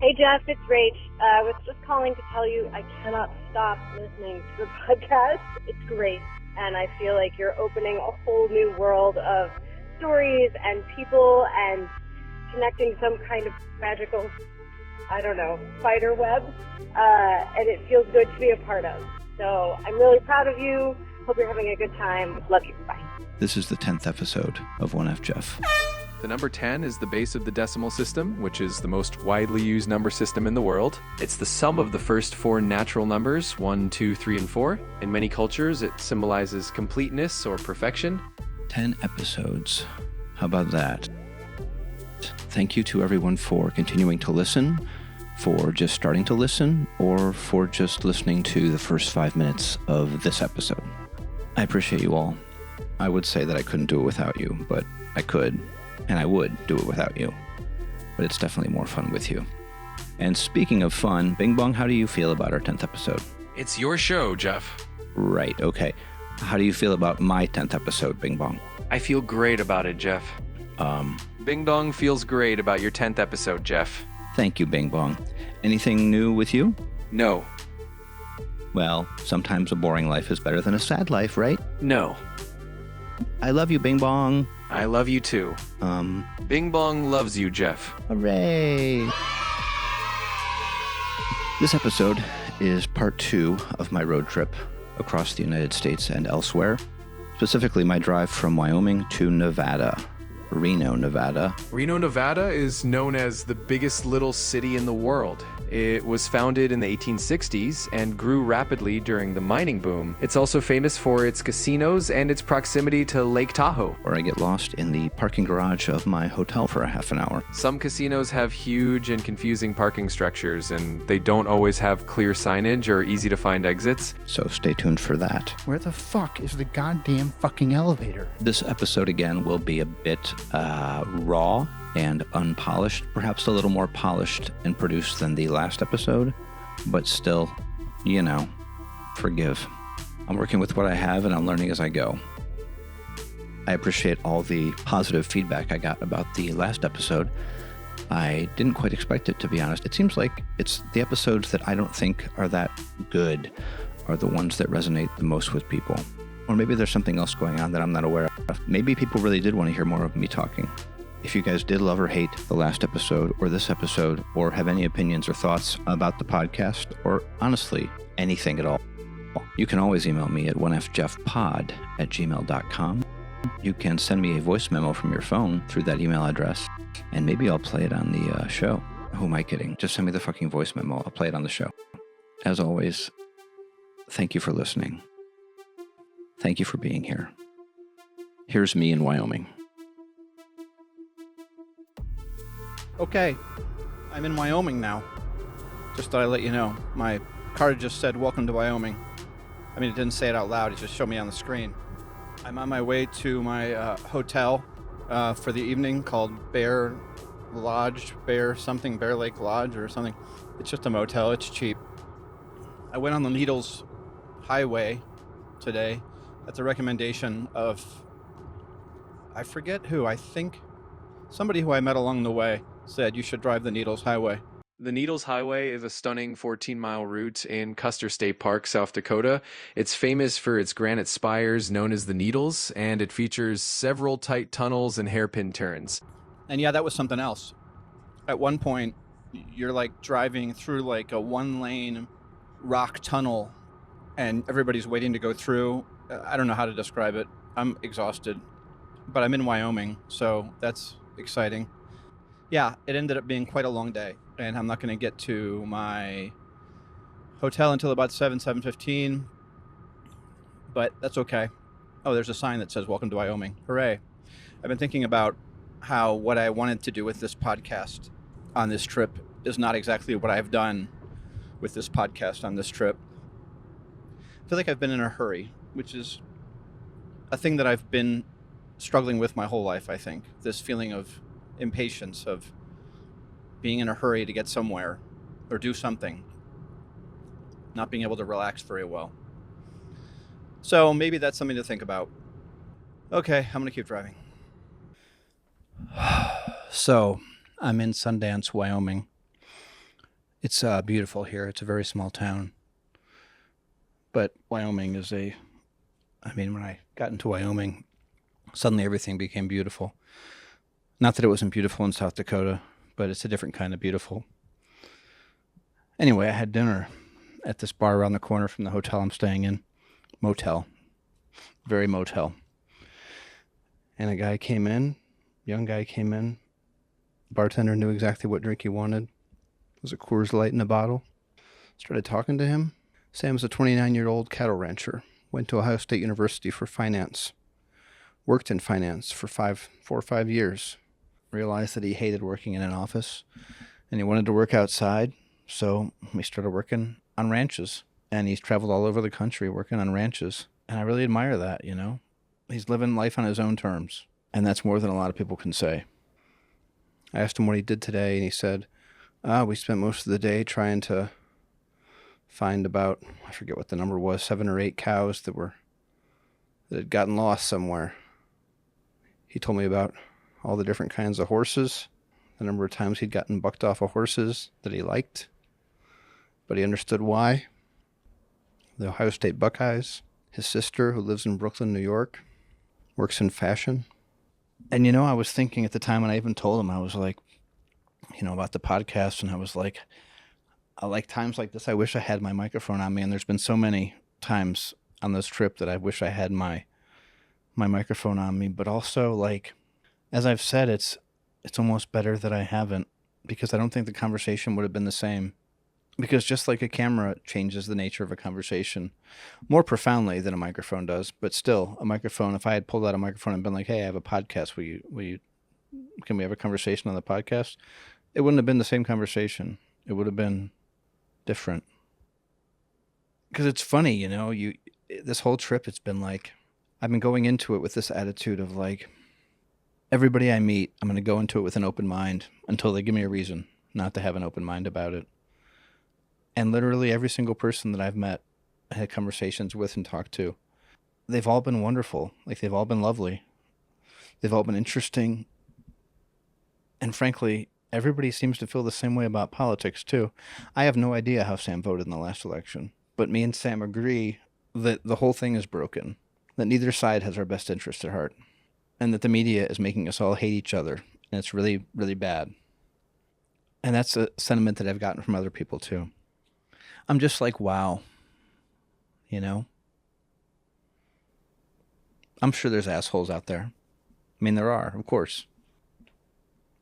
Hey Jeff, it's Rach. I was just calling to tell you I cannot stop listening to the podcast. It's great, and I feel like you're opening a whole new world of stories and people and connecting some kind of magical, spider web, and it feels good to be a part of. So I'm really proud of you. Hope you're having a good time. Love you. Bye. This is the 10th episode of 1F Jeff. The number 10 is the base of the decimal system, which is the most widely used number system in the world. It's the sum of the first four natural numbers, 1, 2, 3, and 4. In many cultures, it symbolizes completeness or perfection. 10 episodes. How about that? Thank you to everyone for continuing to listen, for just starting to listen, or for just listening to the first 5 minutes of this episode. I appreciate you all. I would say that I couldn't do it without you, but I could. And I would do it without you. But it's definitely more fun with you. And speaking of fun, Bing Bong, how do you feel about our 10th episode? It's your show, Jeff. Right, okay. How do you feel about my 10th episode, Bing Bong? I feel great about it, Jeff. Bing Dong feels great about your 10th episode, Jeff. Thank you, Bing Bong. Anything new with you? No. Well, sometimes a boring life is better than a sad life, right? No. I love you, Bing Bong. I love you too. Bing Bong loves you, Jeff. Hooray! This episode is part 2 of my road trip across the United States and elsewhere, specifically my drive from Wyoming to Nevada, Reno, Nevada. Reno, Nevada is known as the biggest little city in the world. It was founded in the 1860s and grew rapidly during the mining boom. It's also famous for its casinos and its proximity to Lake Tahoe, where I get lost in the parking garage of my hotel for a half an hour. Some casinos have huge and confusing parking structures, and they don't always have clear signage or easy-to-find exits. So stay tuned for that. Where the fuck is the goddamn fucking elevator? This episode, again, will be a bit raw and unpolished, perhaps a little more polished and produced than the last episode, but still, forgive. I'm working with what I have and I'm learning as I go. I appreciate all the positive feedback I got about the last episode. I didn't quite expect it, to be honest. It seems like it's the episodes that I don't think are that good are the ones that resonate the most with people. Or maybe there's something else going on that I'm not aware of. Maybe people really did want to hear more of me talking. If you guys did love or hate the last episode or this episode, or have any opinions or thoughts about the podcast, or honestly, anything at all, you can always email me at 1fjeffpod@gmail.com. You can send me a voice memo from your phone through that email address, and maybe I'll play it on the show. Who am I kidding? Just send me the fucking voice memo. I'll play it on the show. As always, thank you for listening. Thank you for being here. Here's me in Wyoming. Okay, I'm in Wyoming now. Just thought I'd let you know. My card just said, "Welcome to Wyoming." I mean, it didn't say it out loud. It just showed me on the screen. I'm on my way to my hotel for the evening called Bear Lake Lodge or something. It's just a motel. It's cheap. I went on the Needles Highway today at the recommendation of, I forget who, I think somebody who I met along the way said you should drive the Needles Highway. The Needles Highway is a stunning 14-mile route in Custer State Park, South Dakota. It's famous for its granite spires known as the Needles, and it features several tight tunnels and hairpin turns. And yeah, that was something else. At one point, you're like driving through like a one-lane rock tunnel, and everybody's waiting to go through. I don't know how to describe it. I'm exhausted, but I'm in Wyoming, so that's exciting. Yeah, it ended up being quite a long day, and I'm not going to get to my hotel until about 7:15, but that's okay. Oh, there's a sign that says, "Welcome to Wyoming." Hooray. I've been thinking about how what I wanted to do with this podcast on this trip is not exactly what I've done with this podcast on this trip. I feel like I've been in a hurry, which is a thing that I've been struggling with my whole life, I think. This feeling of impatience, of being in a hurry to get somewhere or do something, not being able to relax very well. So maybe that's something to think about. Okay, I'm going to keep driving. So I'm in Sundance, Wyoming. It's beautiful here. It's a very small town. But Wyoming is when I got into Wyoming, suddenly everything became beautiful. Not that it wasn't beautiful in South Dakota, but it's a different kind of beautiful. Anyway, I had dinner at this bar around the corner from the hotel I'm staying in. Motel. Very motel. And a guy came in, young guy came in. The bartender knew exactly what drink he wanted. It was a Coors Light in a bottle. Started talking to him. Sam's a 29-year-old cattle rancher. Went to Ohio State University for finance. Worked in finance for 4 or 5 years. Realized that he hated working in an office and he wanted to work outside. So we started working on ranches, and he's traveled all over the country working on ranches. And I really admire that, you know. He's living life on his own terms, and that's more than a lot of people can say. I asked him what he did today, and he said, we spent most of the day trying to find about, I forget what the number was, 7 or 8 cows that had gotten lost somewhere. He told me about all the different kinds of horses, the number of times he'd gotten bucked off of horses that he liked, but he understood why. The Ohio State Buckeyes, his sister, who lives in Brooklyn, New York, works in fashion. And, you know, I was thinking at the time, and I even told him, I was like, you know, about the podcast, and I was like times like this, I wish I had my microphone on me. And there's been so many times on this trip that I wish I had my microphone on me. But also, like, as I've said, it's almost better that I haven't, because I don't think the conversation would have been the same. Because just like a camera changes the nature of a conversation more profoundly than a microphone does, but still, a microphone, if I had pulled out a microphone and been like, hey, I have a podcast, can we have a conversation on the podcast? It wouldn't have been the same conversation. It would have been different. Because it's funny, you know, this whole trip, it's been like, I've been going into it with this attitude of like, everybody I meet, I'm going to go into it with an open mind until they give me a reason not to have an open mind about it. And literally every single person that I've met, had conversations with and talked to, they've all been wonderful. Like, they've all been lovely. They've all been interesting. And frankly, everybody seems to feel the same way about politics too. I have no idea how Sam voted in the last election, but me and Sam agree that the whole thing is broken, that neither side has our best interest at heart, and that the media is making us all hate each other, and it's really, really bad. And that's a sentiment that I've gotten from other people too. I'm just like, wow, you know? I'm sure there's assholes out there. I mean, there are, of course.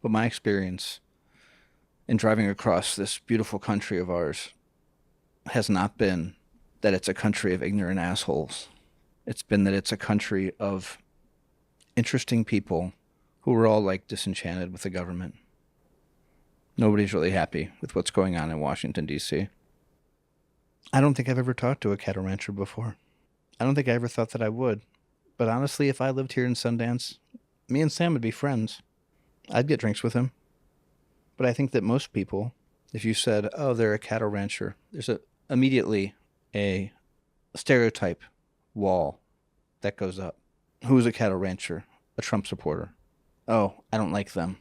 But my experience in driving across this beautiful country of ours has not been that it's a country of ignorant assholes. It's been that it's a country of interesting people who are all like disenchanted with the government. Nobody's really happy with what's going on in Washington, D.C. I don't think I've ever talked to a cattle rancher before. I don't think I ever thought that I would. But honestly, if I lived here in Sundance, me and Sam would be friends. I'd get drinks with him. But I think that most people, if you said, oh, they're a cattle rancher, there's immediately a stereotype wall that goes up. Who's a cattle rancher? A Trump supporter. Oh, I don't like them.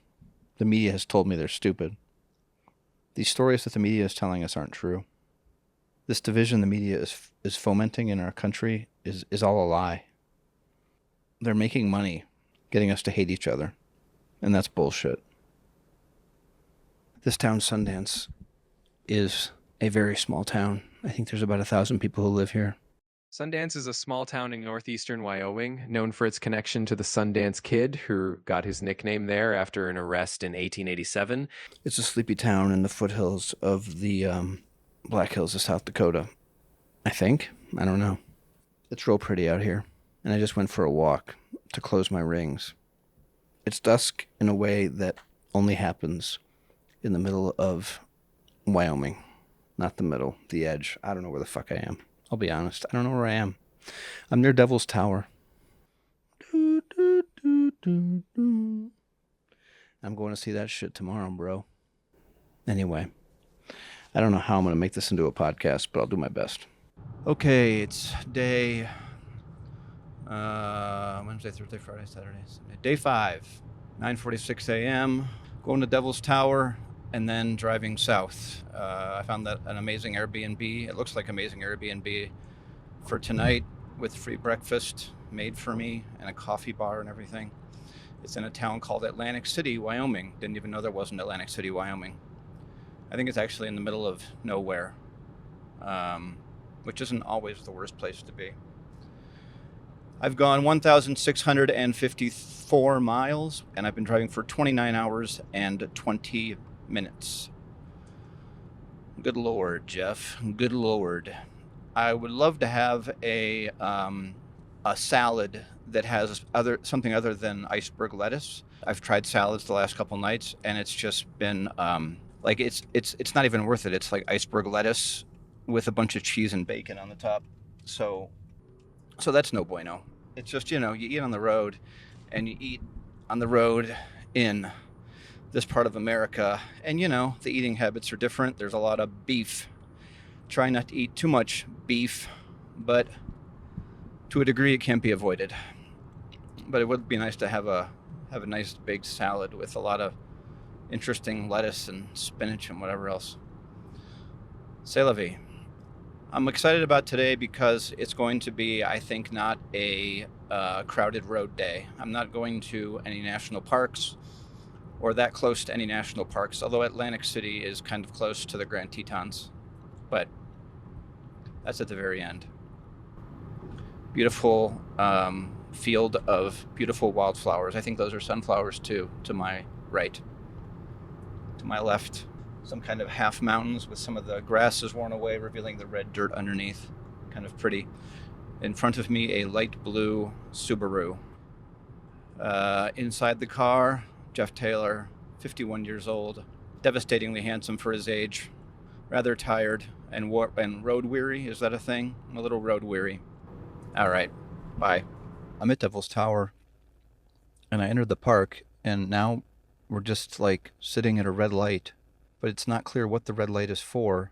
The media has told me they're stupid. These stories that the media is telling us aren't true. This division the media is fomenting in our country is all a lie. They're making money getting us to hate each other, and that's bullshit. This town, Sundance, is a very small town. I think there's about 1,000 people who live here. Sundance is a small town in northeastern Wyoming, known for its connection to the Sundance Kid, who got his nickname there after an arrest in 1887. It's a sleepy town in the foothills of the Black Hills of South Dakota, I think. I don't know. It's real pretty out here, and I just went for a walk to close my rings. It's dusk in a way that only happens in the middle of Wyoming. Not the middle, the edge. I don't know where the fuck I am. I'll be honest. I don't know where I am. I'm near Devil's Tower. I'm going to see that shit tomorrow, bro. Anyway, I don't know how I'm going to make this into a podcast, but I'll do my best. Okay, it's day... Wednesday, Thursday, Friday, Saturday, Sunday. Day 5, 9:46 a.m. Going to Devil's Tower. and then driving south. I found that an amazing Airbnb. It looks like amazing Airbnb for tonight with free breakfast made for me and a coffee bar and everything. It's in a town called Atlantic City, Wyoming. Didn't even know there was an Atlantic City, Wyoming. I think it's actually in the middle of nowhere, which isn't always the worst place to be. I've gone 1,654 miles, and I've been driving for 29 hours and 20 minutes. Good Lord, Jeff. Good Lord. I would love to have a salad that has something other than iceberg lettuce. I've tried salads the last couple nights, and it's just been like it's not even worth it. It's like iceberg lettuce with a bunch of cheese and bacon on the top. So that's no bueno. It's just, you eat on the road, and you eat on the road in this part of America, and the eating habits are different. There's a lot of beef. Try not to eat too much beef, but to a degree it can't be avoided. But it would be nice to have a nice big salad with a lot of interesting lettuce and spinach and whatever else. C'est la vie. I'm excited about today because it's going to be, I think, not a crowded road day. I'm not going to any national parks or that close to any national parks, although Atlantic City is kind of close to the Grand Tetons. But that's at the very end. Beautiful field of beautiful wildflowers. I think those are sunflowers too, to my right. To my left, some kind of half mountains with some of the grasses worn away, revealing the red dirt underneath. Kind of pretty. In front of me, a light blue Subaru. Inside the car, Jeff Taylor, 51 years old, devastatingly handsome for his age, rather tired and road weary. Is that a thing? I'm a little road weary. All right, bye. I'm at Devil's Tower, and I entered the park, and now we're just like sitting at a red light, but it's not clear what the red light is for,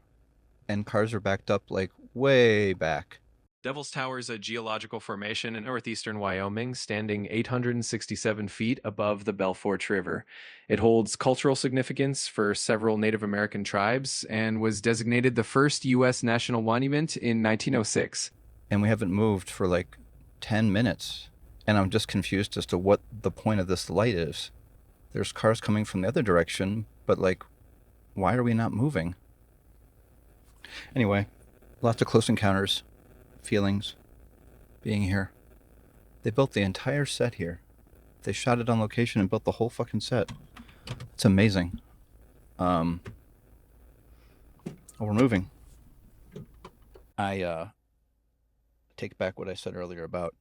and cars are backed up like way back. Devil's Tower is a geological formation in northeastern Wyoming, standing 867 feet above the Belfort River. It holds cultural significance for several Native American tribes and was designated the first U.S. national monument in 1906. And we haven't moved for like 10 minutes, and I'm just confused as to what the point of this light is. There's cars coming from the other direction, but like, why are we not moving? Anyway, lots of close encounters. Feelings being here. They built the entire set here. They shot it on location and built the whole fucking set. It's amazing. We're moving. I take back what I said earlier about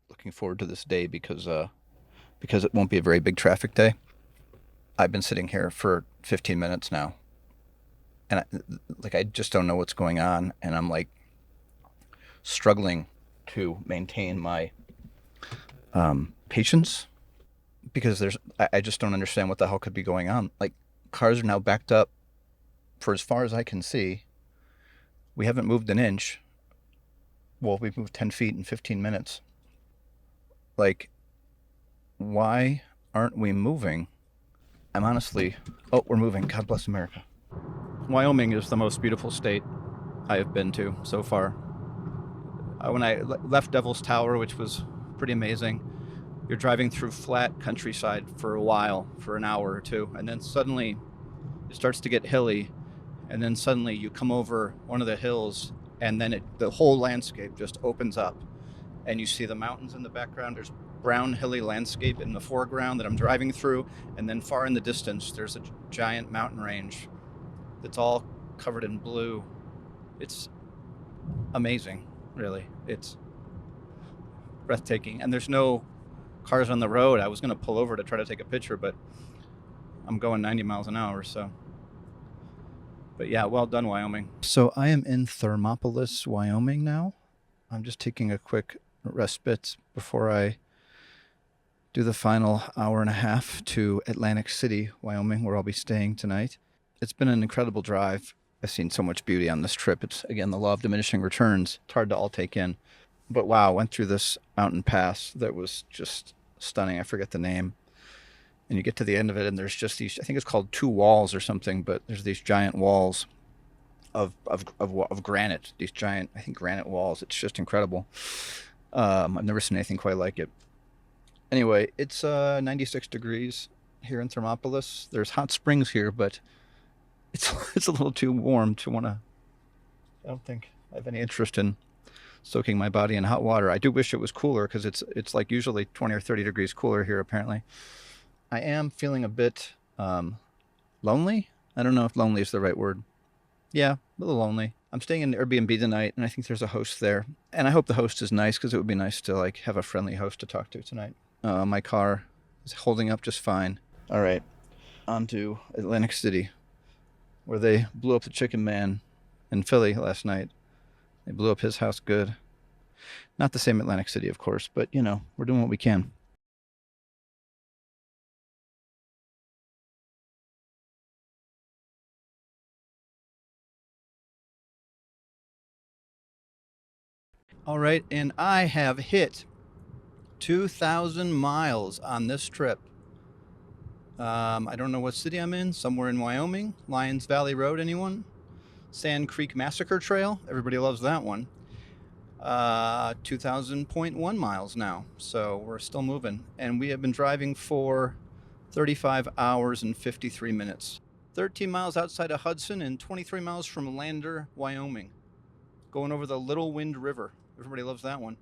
looking forward to this day because it won't be a very big traffic day. I've been sitting here for 15 minutes now, and I just don't know what's going on, and I'm like struggling to maintain my patience because I just don't understand what the hell could be going on. Like, cars are now backed up for as far as I can see. We haven't moved an inch. Well, we've moved 10 feet in 15 minutes. Like, why aren't we moving? I'm honestly... Oh, we're moving. God bless America. Wyoming is the most beautiful state I have been to so far. When I left Devil's Tower, which was pretty amazing, you're driving through flat countryside for a while, for an hour or two, and then suddenly it starts to get hilly, and then suddenly you come over one of the hills, and then the whole landscape just opens up, and you see the mountains in the background. There's brown hilly landscape in the foreground that I'm driving through, and then far in the distance there's a giant mountain range that's all covered in blue. It's amazing. Really, it's breathtaking, and there's no cars on the road. I was going to pull over to try to take a picture, but I'm going 90 miles an hour, so. But yeah, well done, Wyoming. So I am in Thermopolis, Wyoming now. I'm just taking a quick respite before I do the final hour and a half to Atlantic City, Wyoming, where I'll be staying tonight. It's been an incredible drive. I've seen so much beauty on this trip. It's, again, the law of diminishing returns. It's hard to all take in. But wow, went through this mountain pass that was just stunning. I forget the name. And you get to the end of it, and there's just these, I think it's called two walls or something, but there's these giant walls of granite, these giant, I think, granite walls. It's just incredible. I've never seen anything quite like it. Anyway, it's 96 degrees here in Thermopolis. There's hot springs here, but it's a little too warm to want to. I don't think I have any interest in soaking my body in hot water. I do wish it was cooler, because it's like usually 20 or 30 degrees cooler here apparently. I am feeling a bit lonely. I don't know if lonely is the right word. Yeah, a little lonely. I'm staying in Airbnb tonight, and I think there's a host there. And I hope the host is nice, because it would be nice to like have a friendly host to talk to tonight. My car is holding up just fine. All right, on to Atlantic City, where they blew up the Chicken Man in Philly last night. They blew up his house good. Not the same Atlantic City, of course, but you know, we're doing what we can. All right, and I have hit 2,000 miles on this trip. I don't know what city I'm in, somewhere in Wyoming. Lions Valley Road, anyone? Sand Creek Massacre Trail, everybody loves that one. 2,000.1 miles now, so we're still moving. And we have been driving for 35 hours and 53 minutes. 13 miles outside of Hudson and 23 miles from Lander, Wyoming. Going over the Little Wind River. Everybody loves that one.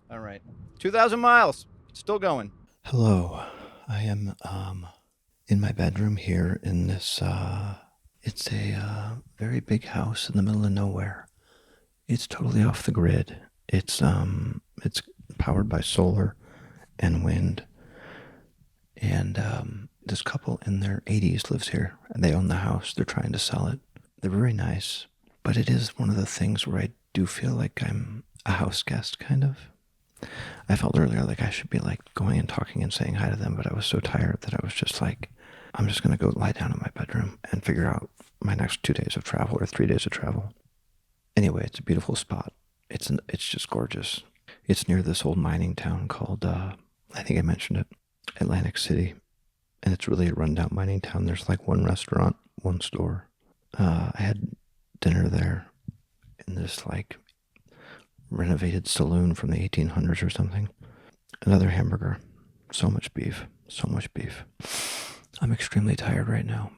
All right. 2,000 miles. Still going. Hello. I am in my bedroom here in this, it's a very big house in the middle of nowhere. It's totally off the grid. It's powered by solar and wind. And this couple in their 80s lives here. And they own the house. They're trying to sell it. They're very nice. But it is one of the things where I do feel like I'm a house guest, kind of. I felt earlier like I should be like going and talking and saying hi to them, but I was so tired that I was just like, I'm just going to go lie down in my bedroom and figure out my next 2 days of travel or 3 days of travel. Anyway, it's a beautiful spot. It's just gorgeous. It's near this old mining town called, I think I mentioned it, Atlantic City. And it's really a rundown mining town. There's like one restaurant, one store. I had dinner there in this like renovated saloon from the 1800s or something. Another hamburger. So much beef. So much beef. I'm extremely tired right now.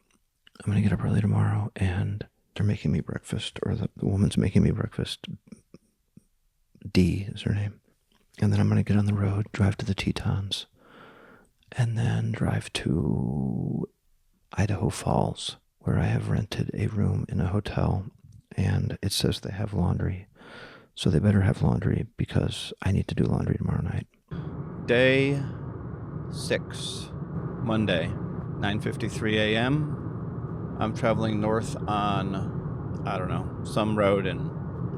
I'm going to get up early tomorrow, and they're making me breakfast, or the woman's making me breakfast. Dee is her name. And then I'm going to get on the road, drive to the Tetons, and then drive to Idaho Falls, where I have rented a room in a hotel, and it says they have laundry. So they better have laundry, because I need to do laundry tomorrow night. Day 6, Monday, 9:53 a.m. I'm traveling north on, I don't know, some road in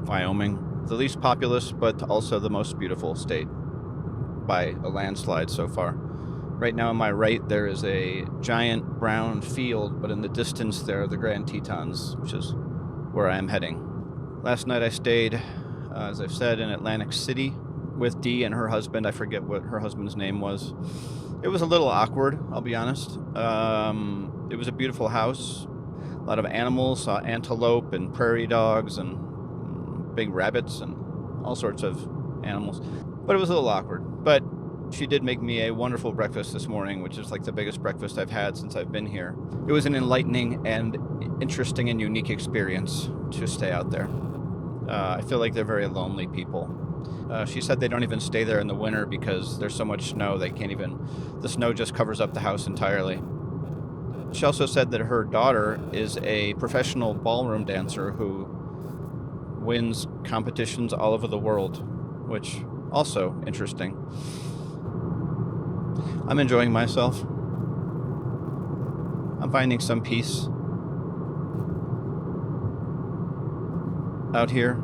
Wyoming. The least populous, but also the most beautiful state by a landslide so far. Right now on my right, there is a giant brown field, but in the distance there are the Grand Tetons, which is where I am heading. Last night I stayed, as I've said, in Atlantic City with Dee and her husband. I forget what her husband's name was. It was a little awkward, I'll be honest. It was a beautiful house. A lot of animals, saw antelope and prairie dogs and big rabbits and all sorts of animals. But it was a little awkward. But she did make me a wonderful breakfast this morning, which is like the biggest breakfast I've had since I've been here. It was an enlightening and interesting and unique experience to stay out there. I feel like they're very lonely people. She said they don't even stay there in the winter because there's so much snow they can't even... The snow just covers up the house entirely. She also said that her daughter is a professional ballroom dancer who wins competitions all over the world, which also interesting. I'm enjoying myself. I'm finding some peace out here.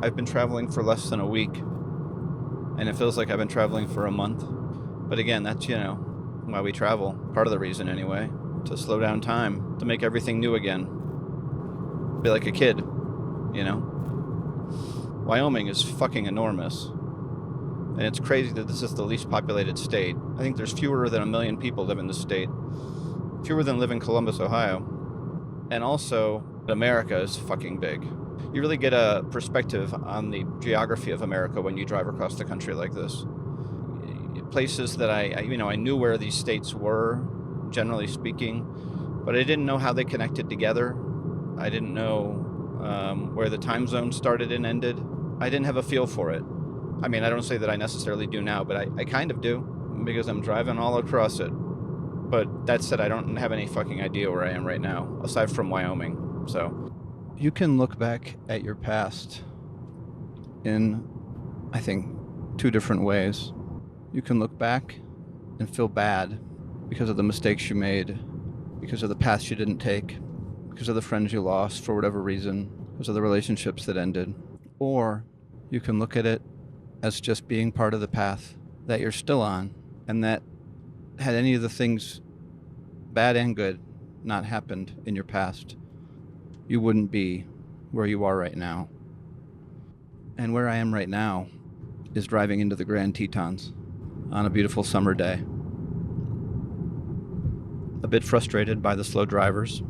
I've been traveling for less than a week, and it feels like I've been traveling for a month. But again, that's, why we travel. Part of the reason, anyway. To slow down time, to make everything new again. Be like a kid, Wyoming is fucking enormous. And it's crazy that this is the least populated state. I think there's fewer than 1 million people live in the state. Fewer than live in Columbus, Ohio. And also, America is fucking big. You really get a perspective on the geography of America when you drive across the country like this. Places that I knew where these states were, generally speaking, but I didn't know how they connected together. I didn't know where the time zone started and ended. I didn't have a feel for it. I mean, I don't say that I necessarily do now, but I kind of do, because I'm driving all across it. But that said, I don't have any fucking idea where I am right now, aside from Wyoming. So you can look back at your past in, I think, 2 different ways. You can look back and feel bad because of the mistakes you made, because of the paths you didn't take, because of the friends you lost for whatever reason, because of the relationships that ended. Or you can look at it as just being part of the path that you're still on, and that had any of the things, bad and good, not happened in your past, you wouldn't be where you are right now. And where I am right now is driving into the Grand Tetons on a beautiful summer day. A bit frustrated by the slow drivers,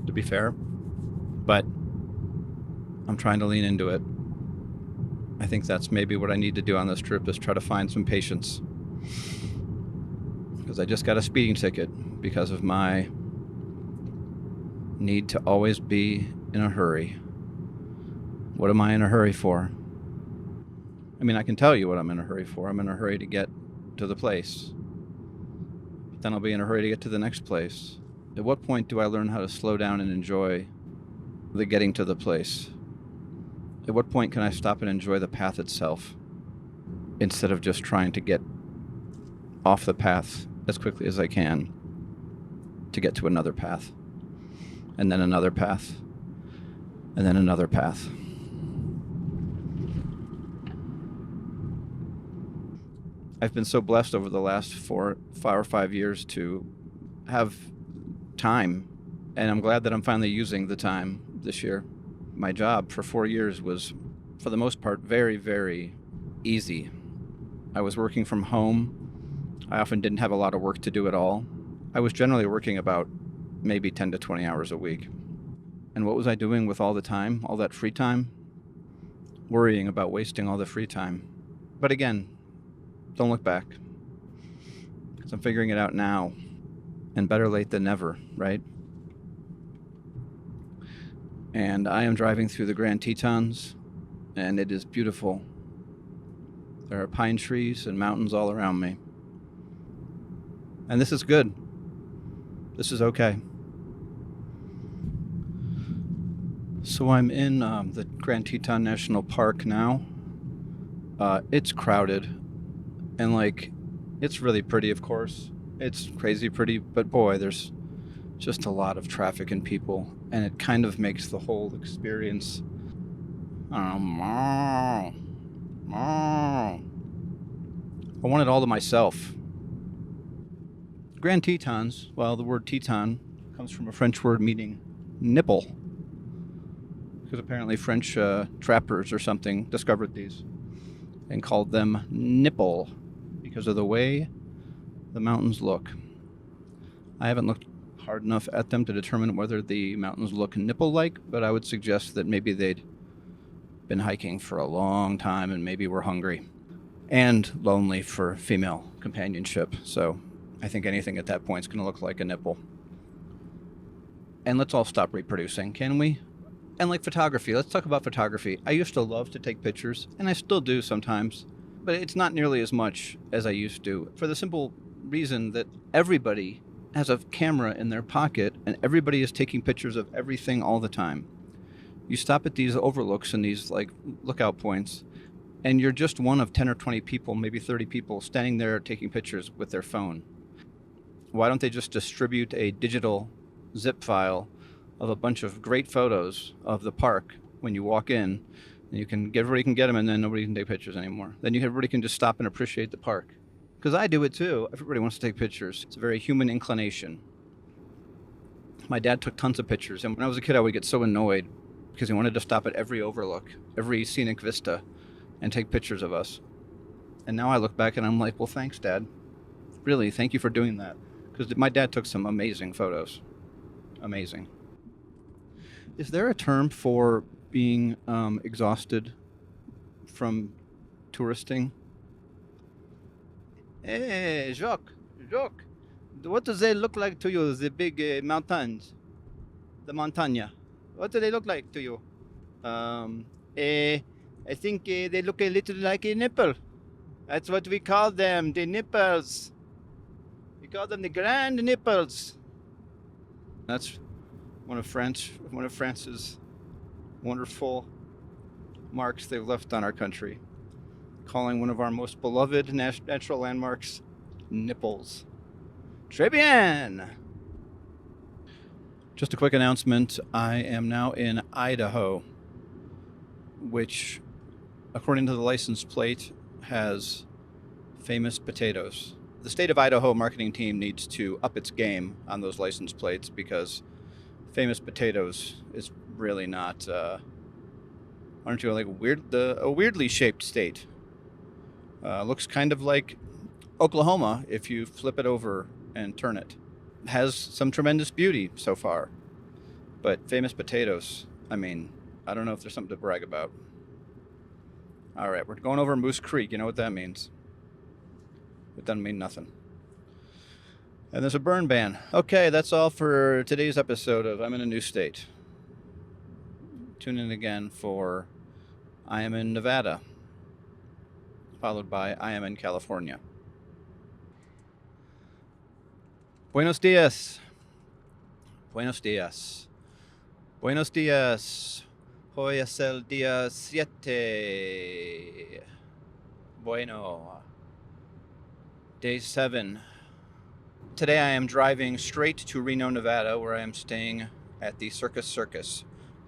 to be fair, but I'm trying to lean into it. I think that's maybe what I need to do on this trip, is try to find some patience. Because I just got a speeding ticket because of my need to always be in a hurry. What am I in a hurry for? I mean, I can tell you what I'm in a hurry for. I'm in a hurry to get to the place. But then I'll be in a hurry to get to the next place. At what point do I learn how to slow down and enjoy the getting to the place? At what point can I stop and enjoy the path itself, instead of just trying to get off the path as quickly as I can to get to another path, and then another path, and then another path? I've been so blessed over the last 4 or 5 years to have time, and I'm glad that I'm finally using the time this year. My job for 4 years was, for the most part, very, very easy. I was working from home. I often didn't have a lot of work to do at all. I was generally working about maybe 10 to 20 hours a week. And what was I doing with all the time, all that free time? Worrying about wasting all the free time. But again, don't look back, because I'm figuring it out now, and better late than never, right? And I am driving through the Grand Tetons, and it is beautiful. There are pine trees and mountains all around me. And this is good. This is okay. So I'm in the Grand Teton National Park now. It's crowded. And, it's really pretty, of course. It's crazy pretty, but boy, there's just a lot of traffic and people, and it kind of makes the whole experience, I want it all to myself. Grand Tetons, well, the word Teton comes from a French word meaning nipple, because apparently French trappers or something discovered these and called them nipple because of the way the mountains look. I haven't looked hard enough at them to determine whether the mountains look nipple-like, but I would suggest that maybe they'd been hiking for a long time and maybe were hungry and lonely for female companionship. So I think anything at that point is going to look like a nipple. And let's all stop reproducing, can we? And photography, let's talk about photography. I used to love to take pictures, and I still do sometimes, but it's not nearly as much as I used to, for the simple reason that everybody has a camera in their pocket, and everybody is taking pictures of everything all the time. You stop at these overlooks and these lookout points, and you're just one of 10 or 20 people, maybe 30 people, standing there taking pictures with their phone. Why don't they just distribute a digital zip file of a bunch of great photos of the park when you walk in, and everybody can get them, and then nobody can take pictures anymore. Then everybody can just stop and appreciate the park. Because I do it too. Everybody wants to take pictures. It's a very human inclination. My dad took tons of pictures, and when I was a kid, I would get so annoyed because he wanted to stop at every overlook, every scenic vista, and take pictures of us. And now I look back and I'm like, well, thanks, Dad. Really, thank you for doing that. Because my dad took some amazing photos. Amazing. Is there a term for being exhausted from touristing? Hey, Jacques, what do they look like to you, the big mountains? The montaña. What do they look like to you? I think they look a little like a nipple. That's what we call them, the nipples. We call them the grand nipples. That's one of France's wonderful marks they've left on our country, calling one of our most beloved natural landmarks nipples. Très bien. Just a quick announcement. I am now in Idaho, which, according to the license plate, has famous potatoes. The state of Idaho marketing team needs to up its game on those license plates because famous potatoes is really not, aren't you, like a weirdly shaped state. Looks kind of like Oklahoma if you flip it over and turn it. Has some tremendous beauty so far, but famous potatoes, I mean, I don't know if there's something to brag about. All right, we're going over Moose Creek. You know what that means? It doesn't mean nothing. And there's a burn ban. Okay, that's all for today's episode of I'm in a New State. Tune in again for I Am in Nevada, followed by I Am in California. Buenos dias. Buenos dias. Buenos dias. Hoy es el día 7. Bueno. Day 7. Today I am driving straight to Reno, Nevada, where I am staying at the Circus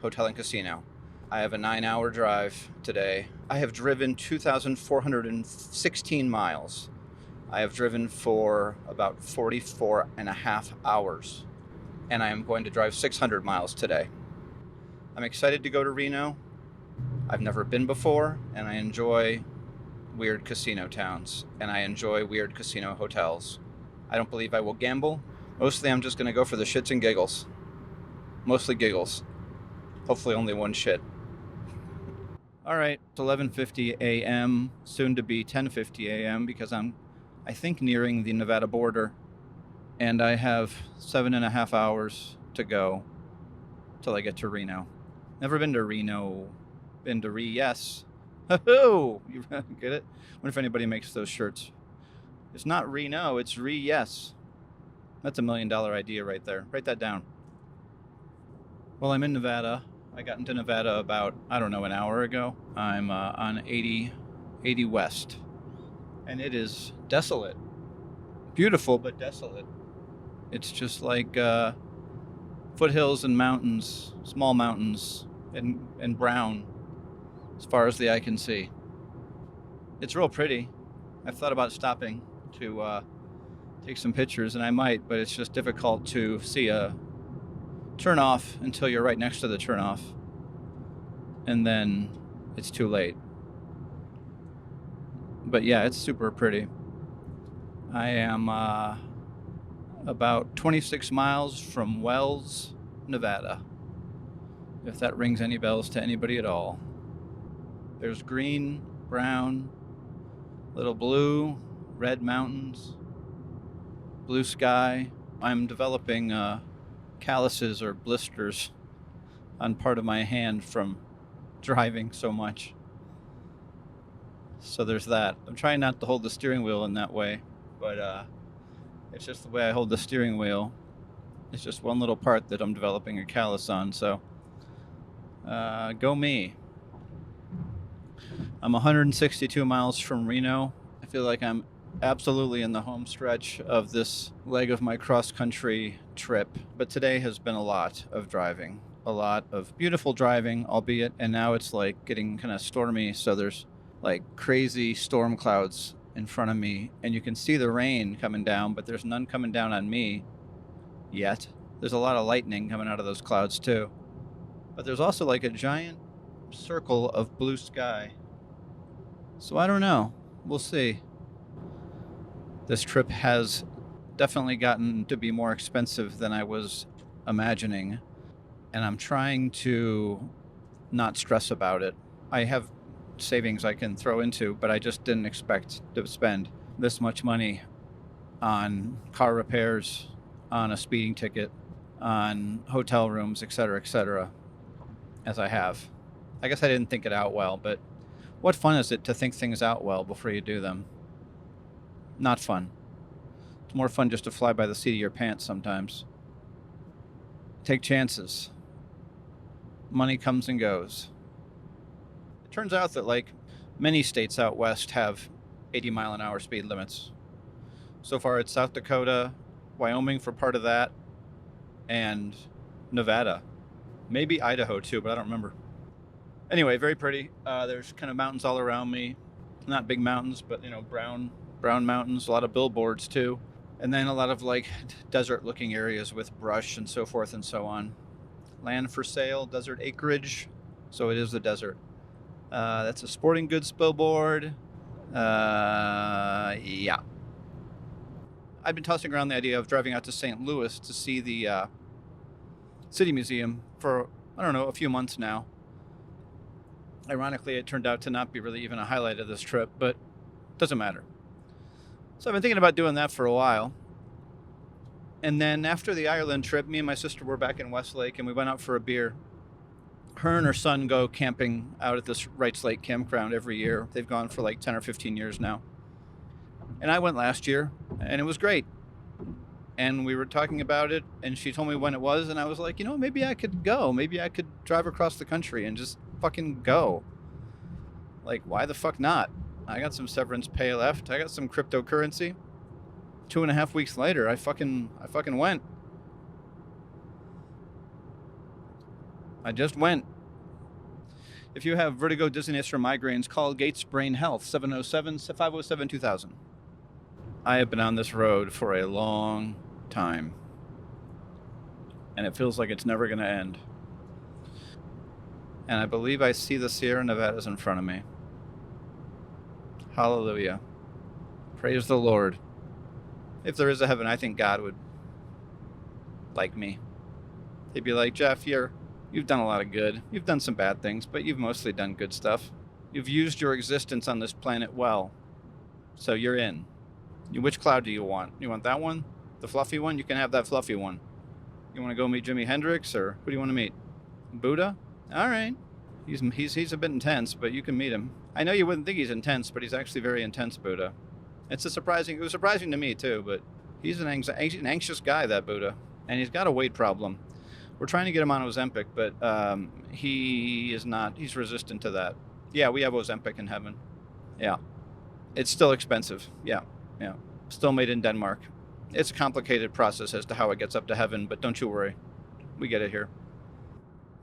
Hotel and Casino. I have a 9-hour drive today. I have driven 2,416 miles. I have driven for about 44 and a half hours. And I am going to drive 600 miles today. I'm excited to go to Reno. I've never been before, and I enjoy weird casino towns, and I enjoy weird casino hotels. I don't believe I will gamble. Mostly I'm just going to go for the shits and giggles. Mostly giggles. Hopefully only one shit. All right, it's 11:50 a.m., soon to be 10:50 a.m. because I'm, I think, nearing the Nevada border, and I have 7.5 hours to go till I get to Reno. Never been to Reno. Been to yes. Oh, you get it? Wonder if anybody makes those shirts. It's not Reno, it's yes. That's $1 million idea right there. Write that down. Well, I'm in Nevada. I got into Nevada about, an hour ago. I'm on 80 West. And it is desolate. Beautiful, but desolate. It's just like foothills and mountains, small mountains, and brown as far as the eye can see. It's real pretty. I've thought about stopping to take some pictures, and I might, but it's just difficult to see a turnoff until you're right next to the turnoff, and then it's too late. But yeah, it's super pretty. I am about 26 miles from Wells, Nevada, if that rings any bells to anybody at all. There's green, brown, little blue, red mountains, blue sky. I'm developing calluses or blisters on part of my hand from driving so much. So there's that. I'm trying not to hold the steering wheel in that way, but it's just the way I hold the steering wheel. It's just one little part that I'm developing a callus on, so go me. I'm 162 miles from Reno. I feel like I'm absolutely in the home stretch of this leg of my cross-country trip. But today has been a lot of driving. A lot of beautiful driving, albeit, and now it's like getting kind of stormy, so there's like crazy storm clouds in front of me, and you can see the rain coming down, but there's none coming down on me yet. There's a lot of lightning coming out of those clouds too. But there's also like a giant circle of blue sky. So I don't know. We'll see. This trip has definitely gotten to be more expensive than I was imagining, and I'm trying to not stress about it. I have savings I can throw into, but I just didn't expect to spend this much money on car repairs, on a speeding ticket, on hotel rooms, etc., as I have. I guess I didn't think it out well, but what fun is it to think things out well before you do them? Not fun. It's more fun just to fly by the seat of your pants sometimes. Take chances. Money comes and goes. It turns out that, like, many states out west have 80 mile an hour speed limits. So far, it's South Dakota, Wyoming for part of that, and Nevada. Maybe Idaho too, but I don't remember. Anyway, very pretty. There's kind of mountains all around me. Not big mountains, but, brown mountains. A lot of billboards too. And then a lot of, like, desert-looking areas with brush and so forth and so on. Land for sale, desert acreage. So it is the desert. That's a sporting goods billboard. Yeah. I've been tossing around the idea of driving out to St. Louis to see the City Museum for, I don't know, a few months now. Ironically, it turned out to not be really even a highlight of this trip, but it doesn't matter. So I've been thinking about doing that for a while. And then after the Ireland trip, me and my sister were back in Westlake, and we went out for a beer. Her and her son go camping out at this Wrights Lake campground every year. They've gone for like 10 or 15 years now. And I went last year, and it was great. And we were talking about it, and she told me when it was, and I was like, maybe I could go. Maybe I could drive across the country and just fucking go. Like, why the fuck not? I got some severance pay left. I got some cryptocurrency. 2.5 weeks later, I fucking went. I just went. If you have vertigo, dizziness, or migraines, call Gates Brain Health, 707-507-2000. I have been on this road for a long time, and it feels like it's never going to end. And I believe I see the Sierra Nevadas in front of me. Hallelujah. Praise the Lord. If there is a heaven, I think God would like me. He'd be like, Jeff, you've done a lot of good. You've done some bad things, but you've mostly done good stuff. You've used your existence on this planet well, so you're in. Which cloud do you want? You want that one? The fluffy one? You can have that fluffy one. You want to go meet Jimi Hendrix, or who do you want to meet? Buddha? All right. He's a bit intense, but you can meet him. I know you wouldn't think he's intense, but he's actually very intense, Buddha. It was surprising to me too, but he's an anxious guy, that Buddha, and he's got a weight problem. We're trying to get him on Ozempic, but he is not. He's resistant to that. Yeah, we have Ozempic in heaven. Yeah. It's still expensive. Yeah. Still made in Denmark. It's a complicated process as to how it gets up to heaven, but don't you worry. We get it here.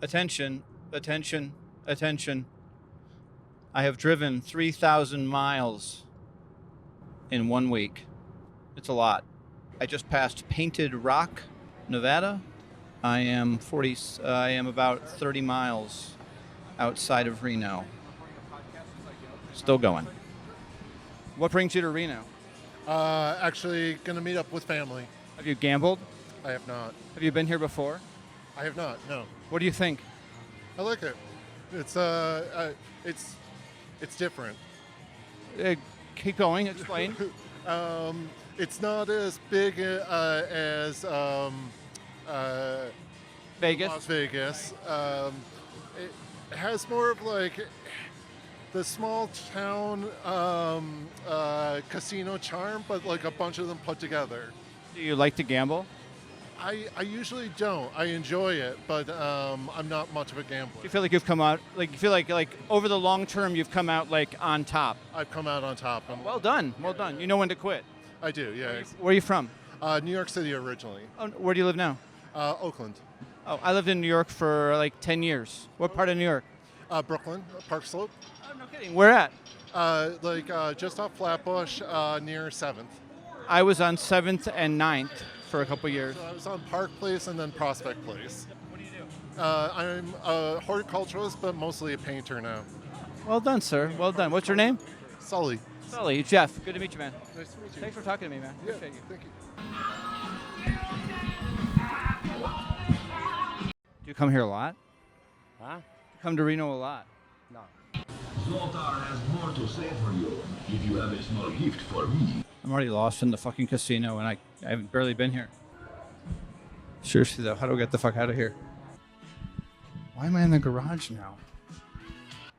Attention, attention, attention. I have driven 3,000 miles in 1 week. It's a lot. I just passed Painted Rock, Nevada. I am about 30 miles outside of Reno. Still going. What brings you to Reno? Actually gonna meet up with family. Have you gambled? I have not. Have you been here before? I have not, no. What do you think? I like it. It's different. Keep going, explain. It's not as big as Vegas? Las Vegas. It has more of like the small town casino charm, but like a bunch of them put together. Do you like to gamble? I usually don't. I enjoy it, but I'm not much of a gambler. Do you feel like you've come out, like you feel like over the long term you've come out like on top? I've come out on top. Well done. You know when to quit. I do, yeah. Where are you from? New York City originally. Oh, where do you live now? Oakland. Oh, I lived in New York for like 10 years. What part of New York? Brooklyn, Park Slope. Oh, no kidding. Where at? Just off Flatbush, near 7th. I was on 7th and 9th for a couple years. So I was on Park Place and then Prospect Place. What do you do? I'm a horticulturalist, but mostly a painter now. Well done, sir. Well done. What's your name? Sully. Sully, Jeff. Good to meet you, man. Nice to meet you. Thanks for talking to me, man. Yeah, Appreciate you. thank you. Do you come here a lot? Huh? You come to Reno a lot? No. Zoltar has more to say for you if you have a small gift for me. I'm already lost in the fucking casino, and I haven't barely been here. Seriously, though, how do I get the fuck out of here? Why am I in the garage now?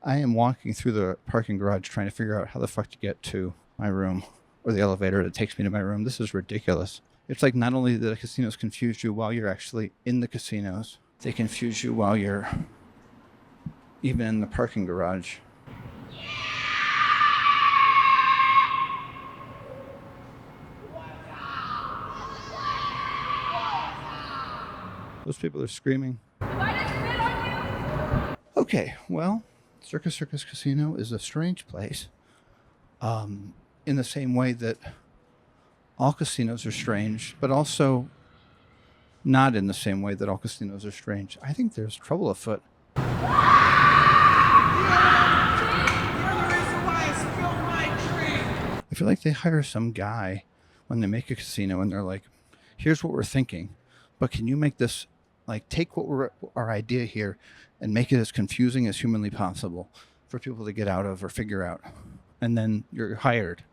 I am walking through the parking garage trying to figure out how the fuck to get to my room or the elevator that takes me to my room. This is ridiculous. It's like not only do the casinos confuse you while you're actually in the casinos, they confuse you while you're even in the parking garage. Those people are screaming. Okay, well, Circus Circus Casino is a strange place. In the same way that all casinos are strange, but also not in the same way that all casinos are strange. I think there's trouble afoot. I feel like they hire some guy when they make a casino and they're like, here's what we're thinking, but can you make this, like, take our idea here and make it as confusing as humanly possible for people to get out of or figure out. And then you're hired.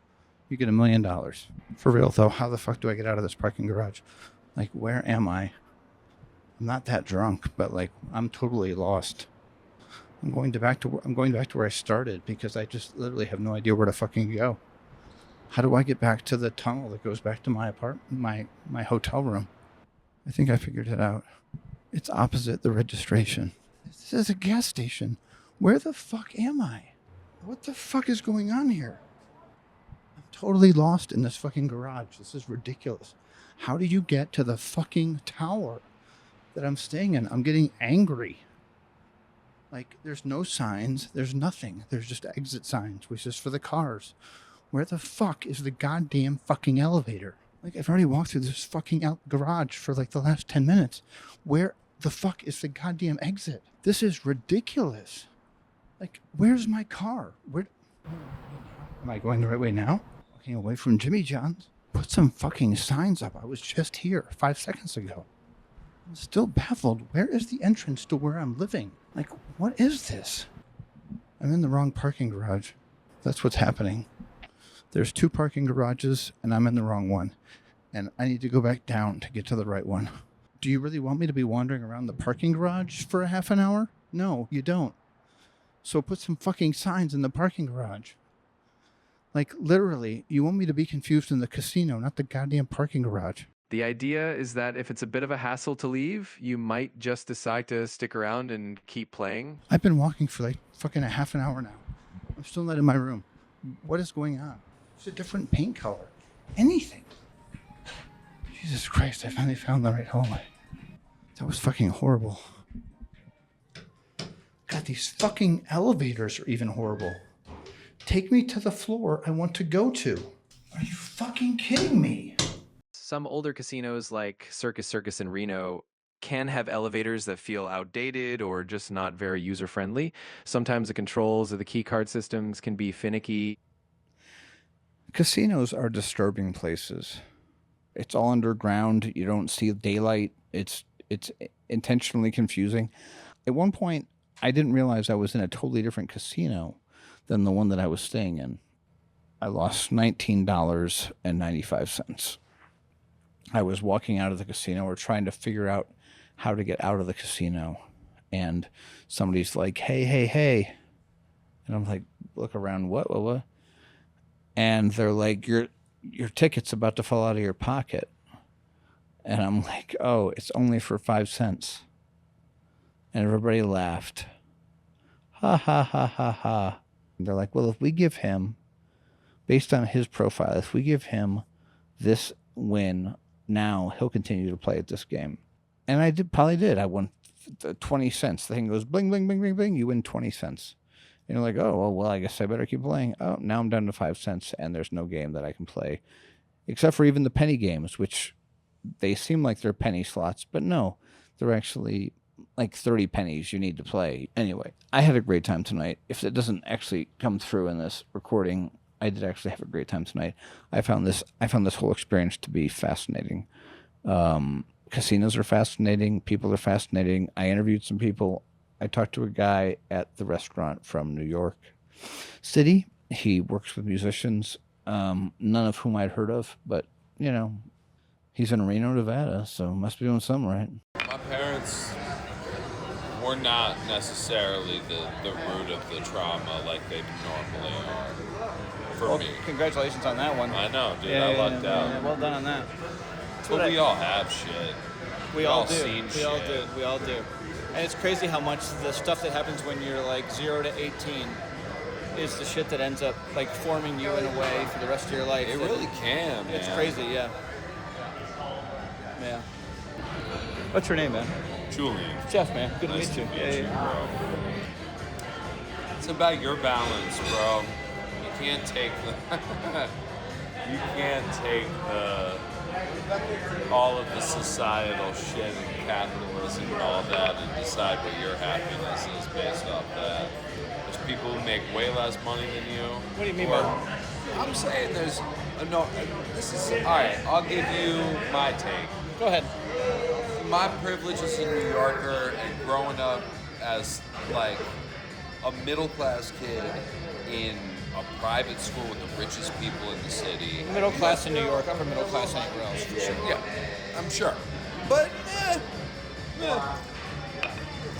You get $1 million. For real, though, how the fuck do I get out of this parking garage? Like, where am I? I'm not that drunk, but, like, I'm totally lost. I'm going back to where I started because I just literally have no idea where to fucking go. How do I get back to the tunnel that goes back to my apartment, my hotel room? I think I figured it out. It's opposite the registration. This is a gas station. Where the fuck am I? What the fuck is going on here? I'm totally lost in this fucking garage. This is ridiculous. How do you get to the fucking tower that I'm staying in? I'm getting angry. Like, there's no signs. There's nothing. There's just exit signs, which is for the cars. Where the fuck is the goddamn fucking elevator? Like, I've already walked through this fucking garage for like the last 10 minutes. Where the fuck is the goddamn exit? This is ridiculous. Like, where's my car? Where am I going the right way now? Walking away from Jimmy John's? Put some fucking signs up. I was just here 5 seconds ago. I'm still baffled. Where is the entrance to where I'm living? Like, what is this? I'm in the wrong parking garage. That's what's happening. There's 2 parking garages, and I'm in the wrong one. And I need to go back down to get to the right one. Do you really want me to be wandering around the parking garage for a half an hour? No, you don't. So put some fucking signs in the parking garage. Like, literally, you want me to be confused in the casino, not the goddamn parking garage. The idea is that if it's a bit of a hassle to leave, you might just decide to stick around and keep playing. I've been walking for like fucking a half an hour now. I'm still not in my room. What is going on? It's a different paint color. Anything. Jesus Christ, I finally found the right hallway. That was fucking horrible. God, these fucking elevators are even horrible. Take me to the floor I want to go to. Are you fucking kidding me? Some older casinos like Circus Circus in Reno can have elevators that feel outdated or just not very user-friendly. Sometimes the controls of the key card systems can be finicky. Casinos are disturbing places. It's all underground. You don't see daylight. It's intentionally confusing. At one point, I didn't realize I was in a totally different casino than the one that I was staying in. I lost $19.95. I was walking out of the casino or trying to figure out how to get out of the casino. And somebody's like, hey. And I'm like, look around, what? And they're like, your ticket's about to fall out of your pocket. And I'm like, oh, it's only for 5 cents. And everybody laughed. Ha, ha, ha, ha, ha. And they're like, well, if we give him, based on his profile, if we give him this win now, he'll continue to play at this game. And I probably did. I won 20 cents. The thing goes bling, bling, bling, bling, bling. You win 20 cents. And you're like, oh, well, I guess I better keep playing. Oh, now I'm down to 5 cents, and there's no game that I can play. Except for even the penny games, which they seem like they're penny slots, but no, they're actually like 30 pennies you need to play. Anyway, I had a great time tonight. If it doesn't actually come through in this recording, I did actually have a great time tonight. I found this whole experience to be fascinating. Casinos are fascinating. People are fascinating. I interviewed some people. I talked to a guy at the restaurant from New York City. He works with musicians, none of whom I'd heard of, but, you know, he's in Reno, Nevada, so must be doing something right. My parents were not necessarily the root of the trauma like they normally are for me. Congratulations on that one. I know, dude. I lucked out. Yeah, well done on that. But we all have shit. We all do. Seen We shit. all do. We all do. And it's crazy how much the stuff that happens when you're like 0 to 18 is the shit that ends up like forming you in a way for the rest of your life. It really can, man. It's crazy, yeah. Yeah. What's your name, man? Julian. Jeff, man. Good Nice to meet you. meet you, bro. It's about your balance, bro. You can't take all of the societal shit and capitalism and all that and decide what your happiness is based off that. There's people who make way less money than you. What do you mean by that? I'm saying there's no. This is all right. I'll give you my take. Go ahead. My privilege as a New Yorker and growing up as like a middle class kid in a private school with the richest people in the city. Middle class in New York, upper middle class anywhere else, for sure. Yeah, I'm sure. But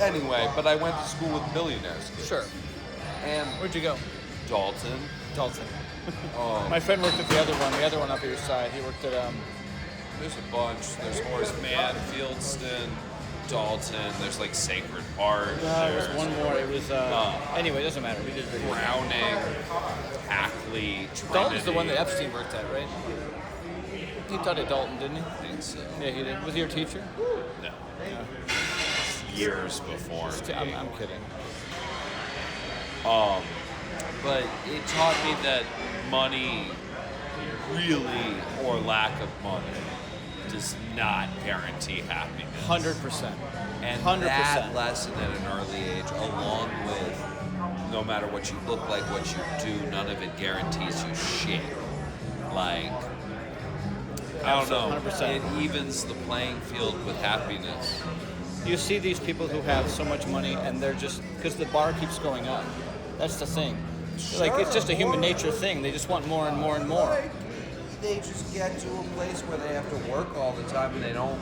anyway, but I went to school with billionaires. Kids. Sure. And Where'd you go? Dalton. Dalton. Oh, My friend worked at the other one up your side. He worked at there's a bunch. There's Horace Mann, Fieldston, Dalton. There's like Sacred Heart. there was There's one more. It was anyway, it doesn't matter. We did video. Browning, Hackley, Dalton's the one that Trinity. Epstein worked at, right? He taught at Dalton, didn't he? I think so. Yeah, he did. Was he your teacher? No. Years before. I'm kidding. But it taught me that money really, or lack of money, does not guarantee happiness. 100%. And 100%. that lesson at an early age, along with no matter what you look like, what you do, none of it guarantees you shit. Like, I don't know. 100%. It evens the playing field with happiness. You see these people who have so much money and they're just, because the bar keeps going up. That's the thing. Like, it's just a human nature thing. They just want more and more and more. They just get to a place where they have to work all the time and they don't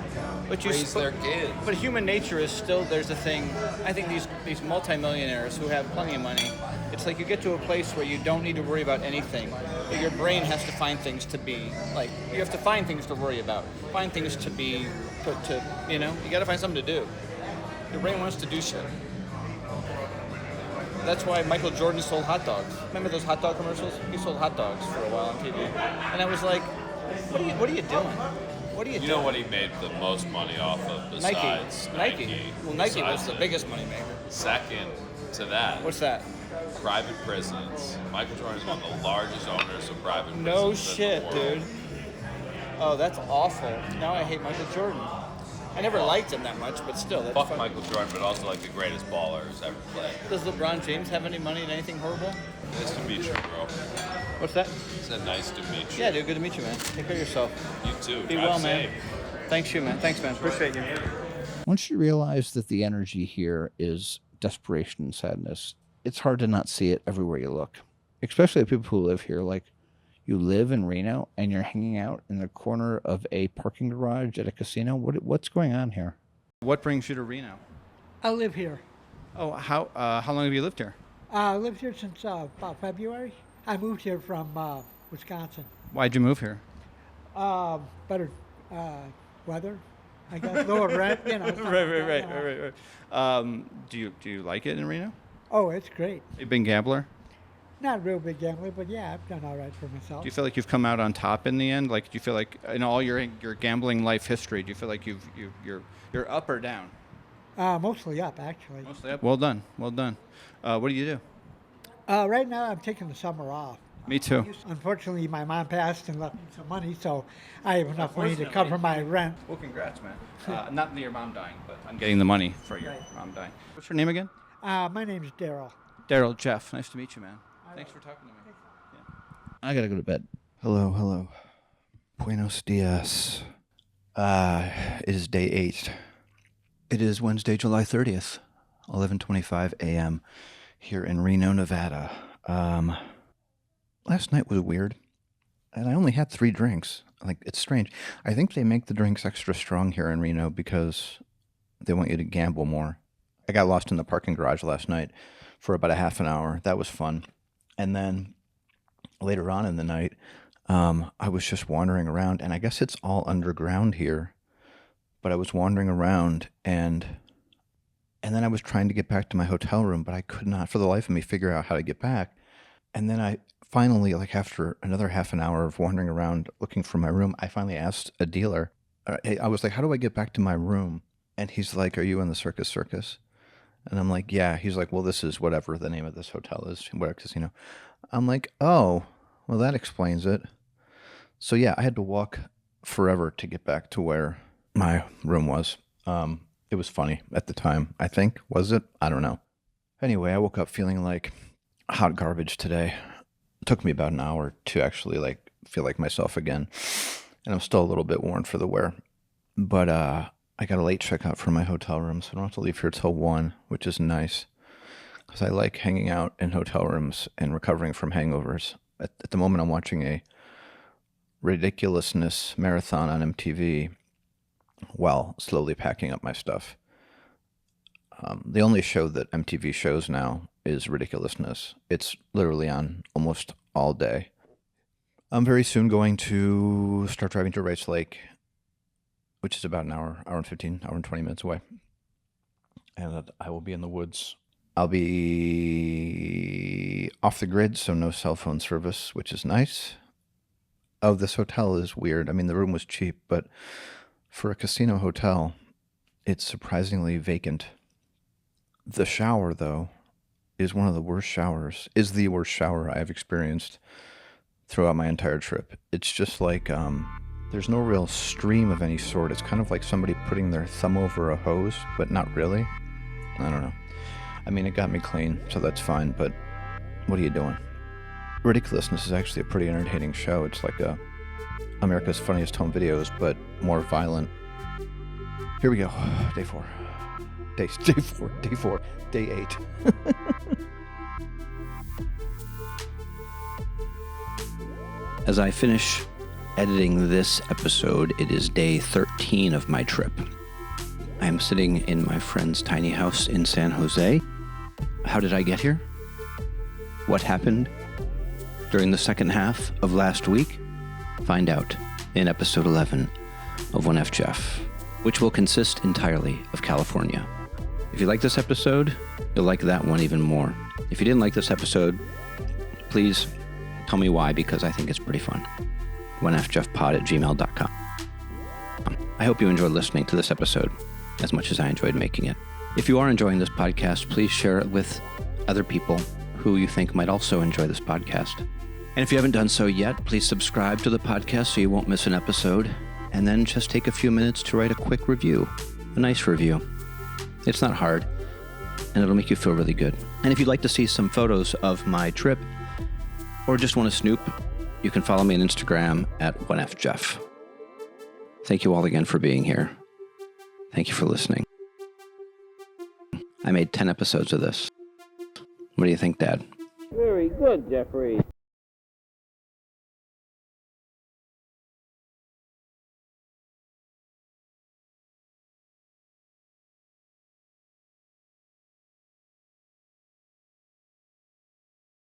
raise their kids. But human nature is still, there's a thing. I think these multimillionaires who have plenty of money, it's like you get to a place where you don't need to worry about anything. But your brain has to find things to be, like, you have to find things to worry about. Find things to be, you know, you gotta find something to do. Your brain wants to do shit. That's why Michael Jordan sold hot dogs. Remember those hot dog commercials? He sold hot dogs for a while on TV. And I was like, what are you doing? What are you doing? You know what he made the most money off of besides Nike? Well, Nike was Besides the it. biggest money maker. Second to that, What's that? private prisons. Michael Jordan is one of the largest owners of private prisons. No in shit, the world. dude. Oh, that's awful. Now I hate Michael Jordan. I never liked him that much, but still. That's Fuck fun. Michael Jordan, but also like the greatest baller who's ever played. Does LeBron James have any money in anything horrible? Nice to meet you, bro. What's that? Said nice to meet you. Yeah, dude. Good to meet you, man. Take care of yourself. You too. Be Drive well, safe. man. Thanks, you, man. Thanks, man. Appreciate you. Once you realize that the energy here is desperation and sadness, it's hard to not see it everywhere you look, especially the people who live here. Like, you live in Reno and you're hanging out in the corner of a parking garage at a casino. What's going on here? What brings you to Reno? I live here. Oh, how long have you lived here? I lived here since about February. I moved here from Wisconsin. Why'd you move here? Better weather, I guess. Lower rent, you know. stuff like that, right. Do you like it in Reno? Oh, it's great. You been gambler? Not a real big gambler, but yeah, I've done all right for myself. Do you feel like you've come out on top in the end? Like, do you feel like in all your gambling life history, do you feel like you're up or down? Mostly up, actually. Mostly up. Well done. Well done. What do you do? Right now, I'm taking the summer off. Me too. Unfortunately, my mom passed and left me some money, so I have enough money to cover my rent. Well, congrats, man. Not your mom dying, but I'm getting the money for your mom dying. What's your name again? My name's Daryl. Daryl. Jeff. Nice to meet you, man. Thanks for talking to me. I gotta go to bed. Hello. Buenos dias. It is day 8. It is Wednesday, July 30th, 11:25 a.m. here in Reno, Nevada. Last night was weird, and I only had 3 drinks. Like, it's strange. I think they make the drinks extra strong here in Reno because they want you to gamble more. I got lost in the parking garage last night for about a half an hour. That was fun. And then later on in the night, I was just wandering around, and I guess it's all underground here, but I was wandering around, and then I was trying to get back to my hotel room, but I could not for the life of me figure out how to get back. And then I finally, like after another half an hour of wandering around looking for my room, I finally asked a dealer. I was like, how do I get back to my room? And he's like, are you in the Circus? And I'm like, yeah. He's like, well, this is whatever the name of this hotel is, whatever casino. I'm like, oh, well, that explains it. So yeah, I had to walk forever to get back to where my room was. It was funny at the time, I think. Was it? I don't know. Anyway, I woke up feeling like hot garbage today. It took me about an hour to actually like feel like myself again. And I'm still a little bit worn for the wear. But I got a late checkout for my hotel room, so I don't have to leave here till 1, which is nice. Because I like hanging out in hotel rooms and recovering from hangovers. At the moment, I'm watching a ridiculousness marathon on MTV while slowly packing up my stuff. The only show that MTV shows now is Ridiculousness. It's literally on almost all day. I'm very soon going to start driving to Rice Lake, which is about an hour and 15, hour and 20 minutes away. And I will be in the woods. I'll be off the grid, so no cell phone service, which is nice. Oh, this hotel is weird. I mean, the room was cheap, but for a casino hotel, it's surprisingly vacant. The shower, though, is the worst shower I've experienced throughout my entire trip. It's just like, there's no real stream of any sort. It's kind of like somebody putting their thumb over a hose, but not really. I don't know. I mean, it got me clean, so that's fine, but what are you doing? Ridiculousness is actually a pretty entertaining show. It's like America's Funniest Home Videos, but more violent. Here we go. Day 4. Day 8. As I finish editing this episode, it is day 13 of my trip. I am sitting in my friend's tiny house in San Jose. How did I get here? What happened during the second half of last week? Find out in episode 11 of 1F Jeff, which will consist entirely of California. If you like this episode, you'll like that one even more. If you didn't like this episode, please tell me why, because I think it's pretty fun. 1FJeffPod@gmail.com. I hope you enjoyed listening to this episode as much as I enjoyed making it. If you are enjoying this podcast, please share it with other people who you think might also enjoy this podcast. And if you haven't done so yet, please subscribe to the podcast so you won't miss an episode. And then just take a few minutes to write a quick review, a nice review. It's not hard, and it'll make you feel really good. And if you'd like to see some photos of my trip, or just want to snoop, you can follow me on Instagram @1FJeff. Thank you all again for being here. Thank you for listening. I made 10 episodes of this. What do you think, Dad? Very good, Jeffrey.